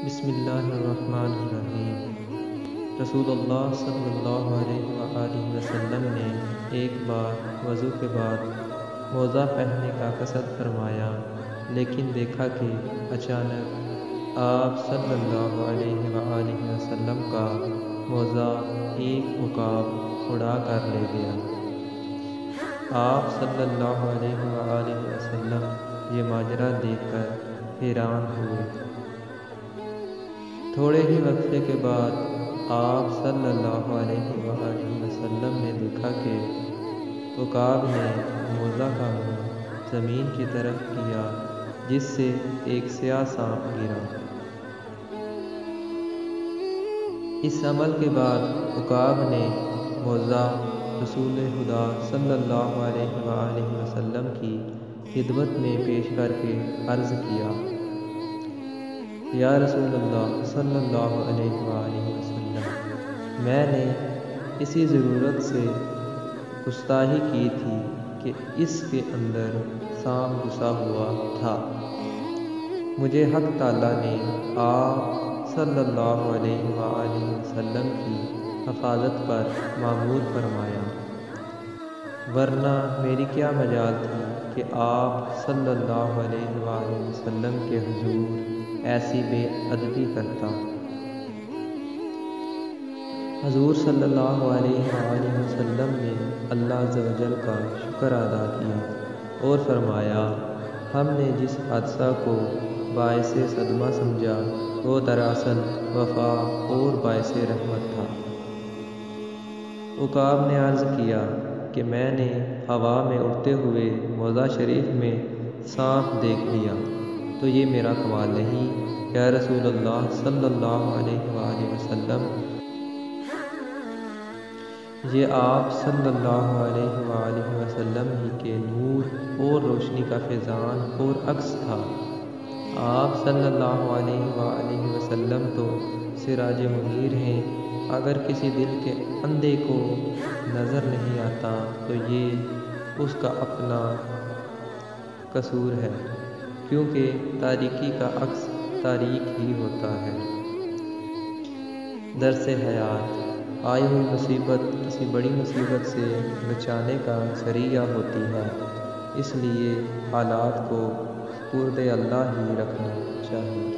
بسم اللہ الرحمن الرحیم۔ رسول اللہ صلی اللہ علیہ وآلہ وسلم نے ایک بار وضو کے بعد موزہ پہننے کا قصد فرمایا، لیکن دیکھا کہ اچانک آپ صلی اللہ علیہ وآلہ وسلم کا موزہ ایک عقاب اڑا کر لے گیا۔ آپ صلی اللہ علیہ وآلہ وسلم یہ ماجرا دیکھ کر حیران ہوئے۔ تھوڑے ہی وقفے کے بعد آپ صلی اللہ علیہ وآلہ وسلم نے دیکھا کہ عقاب نے موزہ کا منہ زمین کی طرف کیا، جس سے ایک سیاہ سانپ گرا۔ اس عمل کے بعد عقاب نے موزہ رسول خدا صلی اللہ علیہ وآلہ وسلم کی خدمت میں پیش کر کے عرض کیا، یا رسول اللہ صلی اللہ علیہ وآلہ وسلم، میں نے اسی ضرورت سے گستاخی کی تھی کہ اس کے اندر سانپ گھسا ہوا تھا۔ مجھے حق تعالیٰ نے آپ صلی اللہ علیہ وآلہ وسلم کی حفاظت پر مامور فرمایا، ورنہ میری کیا مجال تھی کہ آپ صلی اللہ علیہ وآلہ وسلم کے حضور ایسی بے ادبی کرتا۔ حضور صلی اللہ علیہ وآلہ وسلم نے اللہ عز و جل کا شکر ادا کیا اور فرمایا، ہم نے جس حادثہ کو باعث صدمہ سمجھا وہ دراصل وفا اور باعث رحمت تھا۔ عقاب نے عرض کیا کہ میں نے ہوا میں اڑتے ہوئے موزہ شریف میں سانپ دیکھ لیا، تو یہ میرا کمال نہیں، یا رسول اللہ صلی اللہ علیہ وآلہ وسلم، یہ آپ صلی اللہ علیہ وآلہ وسلم ہی کے نور اور روشنی کا فیضان اور عکس تھا۔ آپ صلی اللہ علیہ وآلہ وسلم تو سراج منیر ہیں، اگر کسی دل کے اندھے کو نظر نہیں آتا تو یہ اس کا اپنا قصور ہے، کیونکہ تاریکی کا عکس تاریک ہی ہوتا ہے۔ درس حیات: آئی ہوئی مصیبت کسی بڑی مصیبت سے بچانے کا ذریعہ ہوتی ہے، اس لیے حالات کو سپرد اللہ ہی رکھنا چاہیے۔